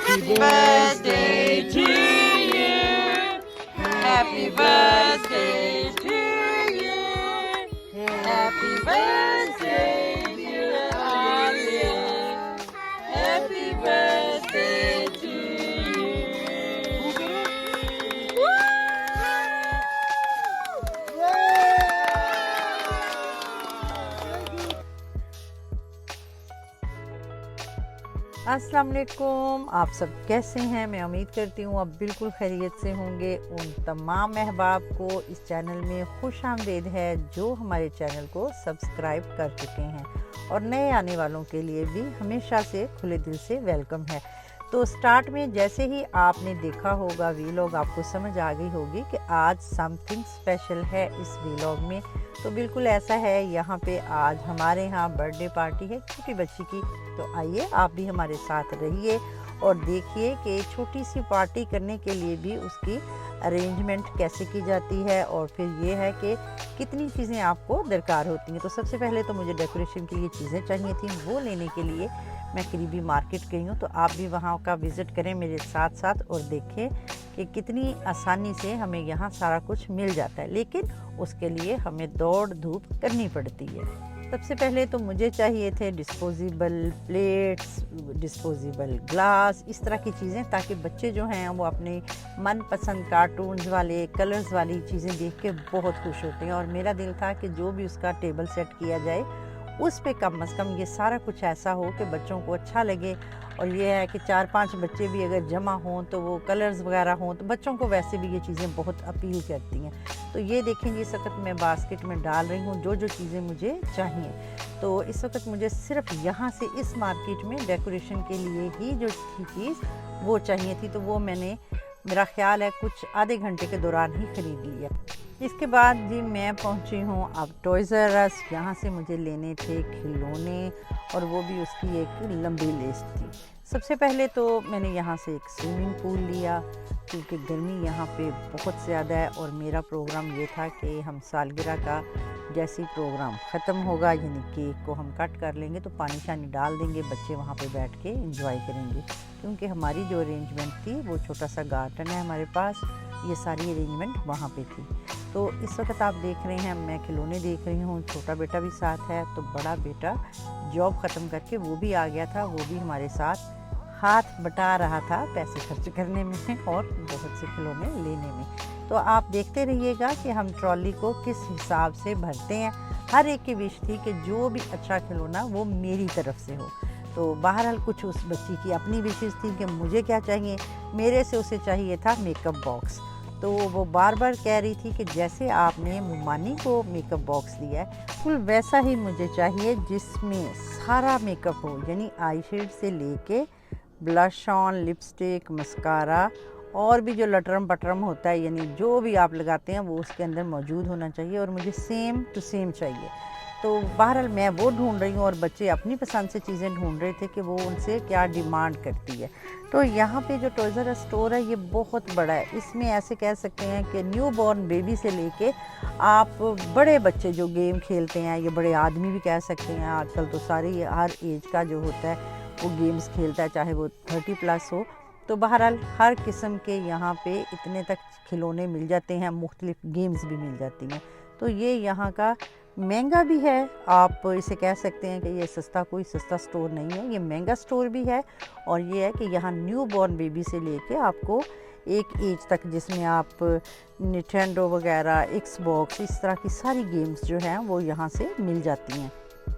Happy birthday to you. Happy birthday to you. Happy birthday, dear Alia. Happy birthday to you. Woo! अस्सलाम वालेकुम। आप सब कैसे हैं? मैं उम्मीद करती हूँ आप बिल्कुल खैरियत से होंगे। उन तमाम अहबाब को इस चैनल में खुश आमदीद है जो हमारे चैनल को सब्सक्राइब कर चुके हैं, और नए आने वालों के लिए भी हमेशा से खुले दिल से वेलकम है। तो स्टार्ट में जैसे ही आपने देखा होगा वीलॉग, आपको समझ आ गई होगी कि आज समथिंग स्पेशल है इस वीलॉग में। तो बिल्कुल ऐसा है, यहाँ पे आज हमारे यहाँ बर्थडे पार्टी है छोटी बच्ची की। तो आइए आप भी हमारे साथ रहिए और देखिए कि छोटी सी पार्टी करने के लिए भी उसकी अरेंजमेंट कैसे की जाती है, और फिर ये है कि कितनी चीज़ें आपको दरकार होती हैं। तो सबसे पहले तो मुझे डेकोरेशन के लिए चीज़ें चाहिए थी, वो लेने के लिए मैं करीबी मार्केट गई हूँ। तो आप भी वहाँ का विज़िट करें मेरे साथ साथ और देखें कि कितनी आसानी से हमें यहाँ सारा कुछ मिल जाता है, लेकिन उसके लिए हमें दौड़ धूप करनी पड़ती है। सबसे पहले तो मुझे चाहिए थे डिस्पोजेबल प्लेट्स, डिस्पोजेबल ग्लास, इस तरह की चीज़ें, ताकि बच्चे जो हैं वो अपने मनपसंद कार्टून्स वाले, कलर्स वाली चीज़ें देख के बहुत खुश होते हैं। और मेरा दिल था कि जो भी उसका टेबल सेट किया जाए उस पे कम से कम ये सारा कुछ ऐसा हो कि बच्चों को अच्छा लगे। और ये है कि 4-5 बच्चे भी अगर जमा हों तो वो कलर्स वगैरह हों तो बच्चों को वैसे भी ये चीज़ें बहुत अपील करती हैं। तो ये देखें, इस वक्त मैं बास्केट में डाल रही हूँ जो जो चीज़ें मुझे चाहिए। तो इस वक्त मुझे सिर्फ यहाँ से इस मार्केट में डेकोरेशन के लिए ही जो चीज़ वो चाहिए थी, तो वो मैंने, मेरा ख्याल है, कुछ आधे घंटे के दौरान ही ख़रीद लिया। इसके बाद जी मैं पहुंची हूं अब टॉयज़ आर अस। यहाँ से मुझे लेने थे खिलौने, और वो भी उसकी एक लंबी लिस्ट थी। सबसे पहले तो मैंने यहाँ से एक स्विमिंग पूल लिया, क्योंकि गर्मी यहाँ पे बहुत ज़्यादा है। और मेरा प्रोग्राम ये था कि हम सालगिरह का जैसे ही प्रोग्राम ख़त्म होगा, यानी केक को हम कट कर लेंगे तो पानी शानी डाल देंगे, बच्चे वहाँ पे बैठ के एंजॉय करेंगे। क्योंकि हमारी जो अरेंजमेंट थी, वो छोटा सा गार्डन है हमारे पास, ये सारी अरेंजमेंट वहाँ पे थी। तो इस वक्त आप देख रहे हैं मैं खिलौने देख रही हूँ, छोटा बेटा भी साथ है। तो बड़ा बेटा जॉब ख़त्म करके वो भी आ गया था, वो भी हमारे साथ हाथ बटा रहा था पैसे खर्च करने में और बहुत से खिलौने लेने में। तो आप देखते रहिएगा कि हम ट्रॉली को किस हिसाब से भरते हैं। हर एक की विश थी कि जो भी अच्छा खिलौना वो मेरी तरफ से हो। तो बहरहाल कुछ उस बच्ची की अपनी विशेष थी कि मुझे क्या चाहिए। मेरे से उसे चाहिए था मेकअप बॉक्स। तो वो बार बार कह रही थी कि जैसे आपने मुमानी को मेकअप बॉक्स दिया है, बिल्कुल वैसा ही मुझे चाहिए जिसमें सारा मेकअप हो, यानी आई शेड से लेके ब्लश ऑन, लिपस्टिक, मस्कारा, और भी जो लटरम पटरम होता है, यानी जो भी आप लगाते हैं वो उसके अंदर मौजूद होना चाहिए, और मुझे सेम टू सेम चाहिए। तो बहरहाल मैं वो ढूंढ रही हूँ, और बच्चे अपनी पसंद से चीज़ें ढूंढ रहे थे कि वो उनसे क्या डिमांड करती है। तो यहाँ पे जो टॉयज़ आर अस स्टोर है ये बहुत बड़ा है। इसमें ऐसे कह सकते हैं कि न्यू बॉर्न बेबी से लेके आप बड़े बच्चे जो गेम खेलते हैं, ये बड़े आदमी भी कह सकते हैं, आजकल तो सारी हर एज का जो होता है वो गेम्स खेलता है, चाहे वो 30+ हो। तो बहरहाल हर किस्म के यहाँ पे इतने तक खिलौने मिल जाते हैं, मुख्तलिफ गेम्स भी मिल जाती हैं। तो ये यहाँ का महंगा भी है, आप इसे कह सकते हैं कि ये सस्ता, कोई सस्ता स्टोर नहीं है, ये महंगा स्टोर भी है। और ये है कि यहाँ न्यू बॉर्न बेबी से लेके आपको एक एज तक, जिसमें आप निटेंडो वगैरह, एक्सबॉक्स, इस तरह की सारी गेम्स जो हैं वो यहाँ से मिल जाती हैं।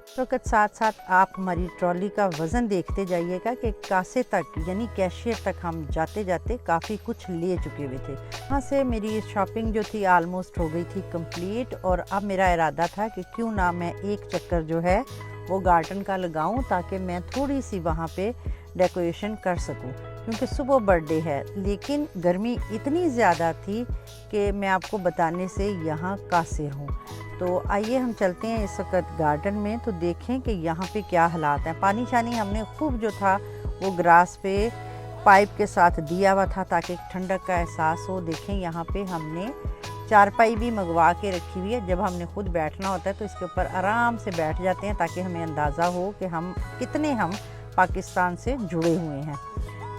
तो साथ साथ आप हमारी ट्रॉली का वज़न देखते जाइएगा कि कासे तक, यानी कैशियर तक हम जाते जाते काफ़ी कुछ ले चुके हुए थे। वहाँ से मेरी शॉपिंग जो थी आलमोस्ट हो गई थी कंप्लीट। और अब मेरा इरादा था कि क्यों ना मैं एक चक्कर जो है वो गार्डन का लगाऊं, ताकि मैं थोड़ी सी वहाँ पे डेकोरेशन कर सकूं, क्योंकि सुबह बर्थडे है। लेकिन गर्मी इतनी ज़्यादा थी कि मैं आपको बताने से यहाँ कासिर हूँ। तो आइए हम चलते हैं इस वक्त गार्डन में, तो देखें कि यहाँ पे क्या हालात हैं। पानी शानी हमने खूब जो था वो ग्रास पे पाइप के साथ दिया हुआ था, ताकि ठंडक का एहसास हो। देखें यहाँ पे हमने चारपाई भी मंगवा के रखी हुई है। जब हमने खुद बैठना होता है तो इसके ऊपर आराम से बैठ जाते हैं, ताकि हमें अंदाज़ा हो कि हम कितने पाकिस्तान से जुड़े हुए हैं।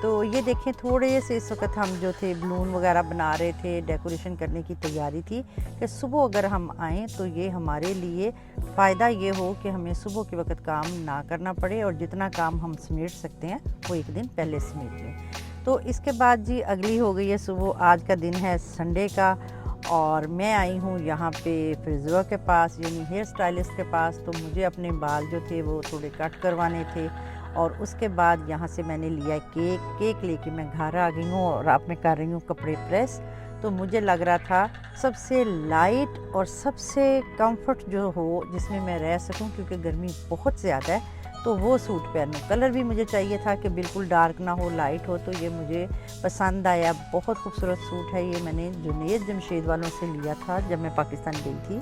तो ये देखें, थोड़े से इस वक्त हम जो थे बलून वगैरह बना रहे थे, डेकोरेशन करने की तैयारी थी कि सुबह अगर हम आएँ तो ये हमारे लिए फ़ायदा ये हो कि हमें सुबह के वक्त काम ना करना पड़े और जितना काम हम समेट सकते हैं वो एक दिन पहले समेट लें। तो इसके बाद जी अगली हो गई है सुबह। आज का दिन है संडे का और मैं आई हूँ यहाँ पे फ्रिज़वा के पास, यानी हेयर स्टाइलिस्ट के पास। तो मुझे अपने बाल जो थे वो थोड़े कट करवाने थे और उसके बाद यहाँ से मैंने लिया केक लेके मैं घर आ गई हूँ और अब मैं कर रही हूँ कपड़े प्रेस। तो मुझे लग रहा था सबसे लाइट और सबसे कंफर्ट जो हो जिसमें मैं रह सकूँ, क्योंकि गर्मी बहुत ज़्यादा है, तो वो सूट पहनूँ। कलर भी मुझे चाहिए था कि बिल्कुल डार्क ना हो, लाइट हो। तो ये मुझे पसंद आया, बहुत खूबसूरत सूट है। ये मैंने जुनैद जमशेद वालों से लिया था जब मैं पाकिस्तान गई थी।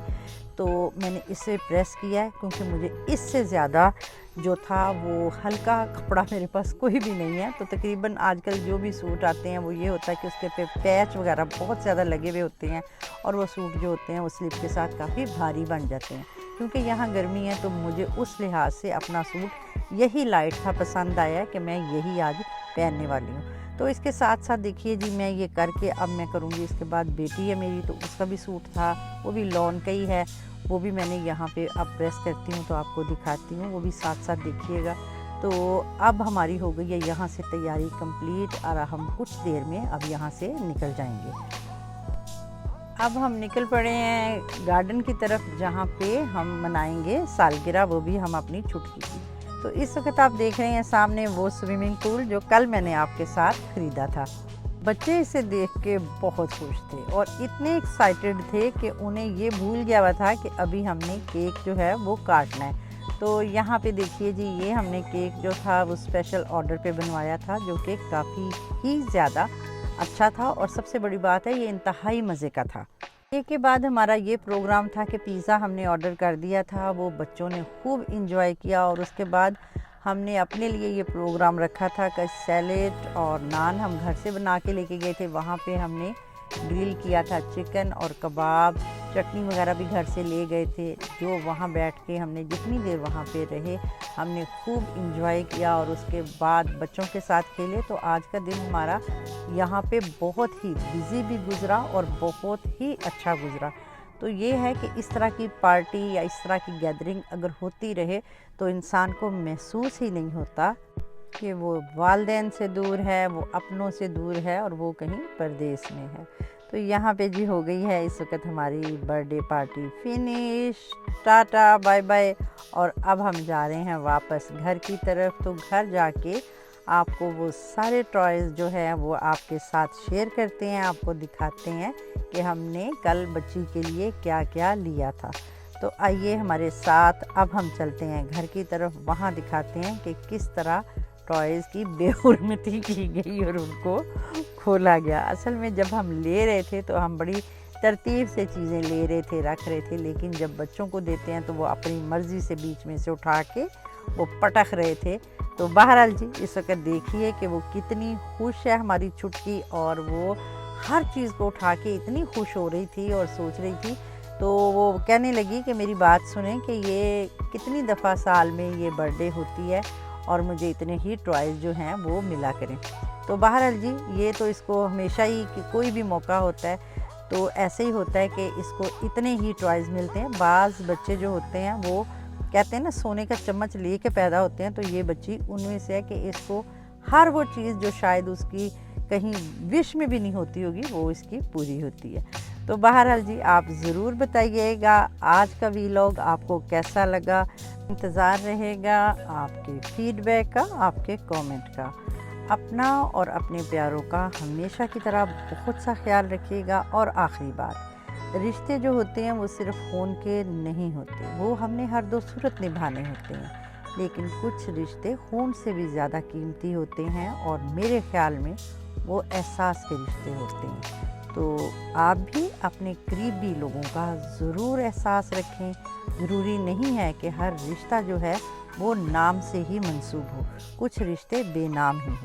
तो मैंने इसे प्रेस किया है क्योंकि मुझे इससे ज़्यादा जो था वो हल्का कपड़ा मेरे पास कोई भी नहीं है। तो तकरीबन आजकल जो भी सूट आते हैं वो ये होता है कि उसके पे पैच वगैरह बहुत ज़्यादा लगे हुए होते हैं और वो सूट जो होते हैं वो स्लिप के साथ काफ़ी भारी बन जाते हैं। क्योंकि यहाँ गर्मी है तो मुझे उस लिहाज से अपना सूट यही लाइट था पसंद आया कि मैं यही आज पहनने वाली हूँ। तो इसके साथ साथ देखिए जी, मैं ये करके अब मैं करूँगी। इसके बाद बेटी है मेरी, तो उसका भी सूट था, वो भी लॉन का ही है, वो भी मैंने यहाँ पे अब प्रेस करती हूँ तो आपको दिखाती हूँ, वो भी साथ साथ देखिएगा। तो अब हमारी हो गई है यहाँ से तैयारी कंप्लीट और हम कुछ देर में अब यहाँ से निकल जाएंगे। अब हम निकल पड़े हैं गार्डन की तरफ जहाँ पे हम मनाएंगे सालगिरह, वो भी हम अपनी छुटकी की। तो इस वक्त आप देख रहे हैं सामने वो स्विमिंग पूल जो कल मैंने आपके साथ ख़रीदा था। बच्चे इसे देख के बहुत खुश थे और इतने एक्साइटेड थे कि उन्हें ये भूल गया हुआ था कि अभी हमने केक जो है वो काटना है। तो यहाँ पे देखिए जी, ये हमने केक जो था वो स्पेशल ऑर्डर पे बनवाया था, जो कि काफ़ी ही ज़्यादा अच्छा था और सबसे बड़ी बात है ये इंतहाई मज़े का था। केक के बाद हमारा ये प्रोग्राम था कि पिज़्ज़ा हमने ऑर्डर कर दिया था, वो बच्चों ने खूब इंजॉय किया। और उसके बाद हमने अपने लिए ये प्रोग्राम रखा था कि सैलेड और नान हम घर से बना के लेके गए थे। वहाँ पे हमने ग्रिल किया था चिकन और कबाब, चटनी वगैरह भी घर से ले गए थे। जो वहाँ बैठ के हमने जितनी देर वहाँ पे रहे हमने खूब इंजॉय किया और उसके बाद बच्चों के साथ खेले। तो आज का दिन हमारा यहाँ पे बहुत ही बिज़ी भी गुज़रा और बहुत ही अच्छा गुज़रा। तो ये है कि इस तरह की पार्टी या इस तरह की गैदरिंग अगर होती रहे तो इंसान को महसूस ही नहीं होता कि वो वालिदैन से दूर है, वो अपनों से दूर है और वो कहीं परदेश में है। तो यहाँ पे जी हो गई है इस वक्त हमारी birthday party finish. Tata bye bye. और अब हम जा रहे हैं वापस घर की तरफ। तो घर जाके आपको वो सारे टॉयज़ जो है वो आपके साथ शेयर करते हैं, आपको दिखाते हैं कि हमने कल बच्ची के लिए क्या क्या लिया था। तो आइए हमारे साथ अब हम चलते हैं घर की तरफ, वहाँ दिखाते हैं कि किस तरह टॉयज़ की बेहुरमती की गई और उनको खोला गया। असल में जब हम ले रहे थे तो हम बड़ी तरतीब से चीज़ें ले रहे थे, रख रहे थे, लेकिन जब बच्चों को देते हैं तो वो अपनी मर्ज़ी से बीच में से उठा के वो पटक रहे थे। तो बहरहाल जी इस वक्त देखिए कि वो कितनी खुश है हमारी छुटकी, और वो हर चीज़ को उठा के इतनी खुश हो रही थी और सोच रही थी। तो वो कहने लगी कि मेरी बात सुने कि ये कितनी दफ़ा साल में ये बर्थडे होती है और मुझे इतने ही टॉयज़ जो हैं वो मिला करें। तो बहरहाल जी ये तो इसको हमेशा ही कि कोई भी मौका होता है तो ऐसे ही होता है कि इसको इतने ही टॉयज़ मिलते हैं। बाज़ बच्चे जो होते हैं वो कहते हैं ना सोने का चम्मच ले के पैदा होते हैं, तो ये बच्ची उनमें से है कि इसको हर वो चीज़ जो शायद उसकी कहीं विश में भी नहीं होती होगी वो इसकी पूरी होती है। तो बहरहाल जी आप ज़रूर बताइएगा आज का वीलॉग आपको कैसा लगा। इंतज़ार रहेगा आपके फीडबैक का, आपके कमेंट का। अपना और अपने प्यारों का हमेशा की तरह बहुत सा ख्याल रखिएगा। और आखिरी बात, रिश्ते जो होते हैं वो सिर्फ खून के नहीं होते, वो हमने हर दो सूरत निभाने होते हैं, लेकिन कुछ रिश्ते खून से भी ज़्यादा कीमती होते हैं और मेरे ख्याल में वो एहसास के रिश्ते होते हैं। तो आप भी अपने करीबी लोगों का ज़रूर एहसास रखें। ज़रूरी नहीं है कि हर रिश्ता जो है वो नाम से ही मंसूब हो, कुछ रिश्ते बेनाम ही हो।